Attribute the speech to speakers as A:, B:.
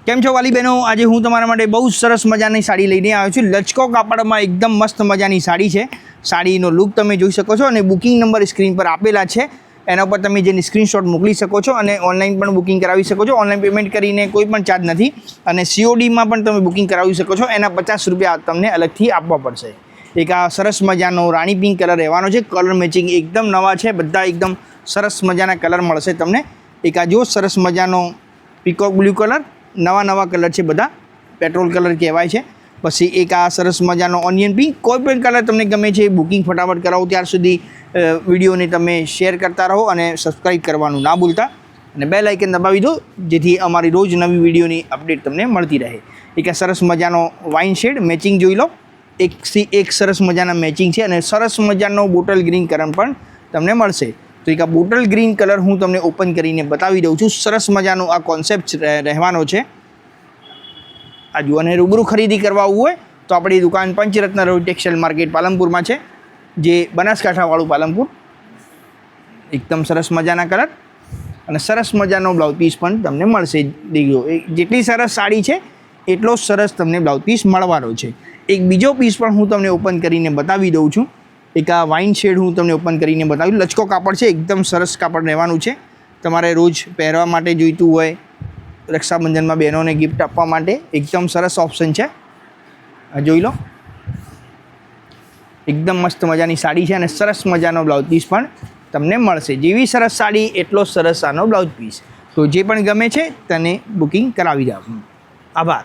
A: કેમ છો વાલી બહેનો? આજે હું તમારા માટે બહુ સરસ મજાની સાડી લઈને આવ્યો છું. લચકો કાપડમાં એકદમ મસ્ત મજાની સાડી છે. સાડીનો લુક તમે જોઈ શકો છો અને બુકિંગ નંબર સ્ક્રીન પર આપેલા છે. એના ઉપર તમે જેની સ્ક્રીનશોટ મોકલી શકો છો અને ઓનલાઈન પણ બુકિંગ કરાવી શકો છો. ઓનલાઈન પેમેન્ટ કરીને કોઈ પણ ચાર્જ નથી અને CODમાં પણ તમે બુકિંગ કરાવી શકો છો. એના 50 રૂપિયા તમને અલગથી આપવા પડશે. એક આ સરસ મજાનો રાણી પિંક કલર રહેવાનો છે. કલર મેચિંગ એકદમ નવા છે. બધા એકદમ સરસ મજાના કલર મળશે તમને. એક આ જો સરસ મજાનો પીકોક બ્લુ કલર, નવા કલર છે બધા, પેટ્રોલ કલર કહેવાય છે. પછી એક આ સરસ મજાનો ઓનિયન પિંક. કોઈ પણ કલર તમને ગમે છે બુકિંગ ફટાફટ કરાવો. ત્યાર સુધી વિડીયોને તમે શેર કરતા રહો અને સબસ્ક્રાઈબ કરવાનું ના ભૂલતા અને બેલ આઇકન દબાવી દો જેથી અમારી રોજ નવી વિડીયોની અપડેટ તમને મળતી રહે. એક આ સરસ મજાનો વાઇન શેડ મેચિંગ જોઈ લો. એક સરસ મજાના મેચિંગ છે અને સરસ મજાનો બોટલ ગ્રીન કલર પણ તમને મળશે. તો એક આ બોટલ ગ્રીન કલર હું તમને ઓપન કરીને બતાવી દઉં છું. સરસ મજાનો આ કોન્સેપ્ટ રહેવાનો છે. આ જો અને રૂબરૂ ખરીદી કરવા આવવું હોય તો આપણી દુકાન પંચરત્ન રોડ ટેક્સટાઇલ માર્કેટ પાલનપુરમાં છે, જે બનાસકાંઠાવાળું પાલનપુર. એકદમ સરસ મજાના કલર અને સરસ મજાનો બ્લાઉઝ પીસ પણ તમને મળશે. દેખો જેટલી સરસ સાડી છે એટલો સરસ તમને બ્લાઉઝ પીસ મળવાનો છે. એક બીજો પીસ પણ હું તમને ઓપન કરીને બતાવી દઉં છું. એક આ વાઇન શેડ હું તમને ઓપન કરીને બતાવ્યું. લચકો કાપડ છે, એકદમ સરસ કાપડ રહેવાનું છે. તમારે રોજ પહેરવા માટે જોઈતું હોય, રક્ષાબંધનમાં બહેનોને ગિફ્ટ આપવા માટે એકદમ સરસ ઓપ્શન છે. જોઈ લો, એકદમ મસ્ત મજાની સાડી છે અને સરસ મજાનો બ્લાઉઝ પીસ પણ તમને મળશે. જેવી સરસ સાડી એટલો સરસ આનો બ્લાઉઝ પીસ. તો જે પણ ગમે છે તેને બુકિંગ કરાવી દો. આભાર.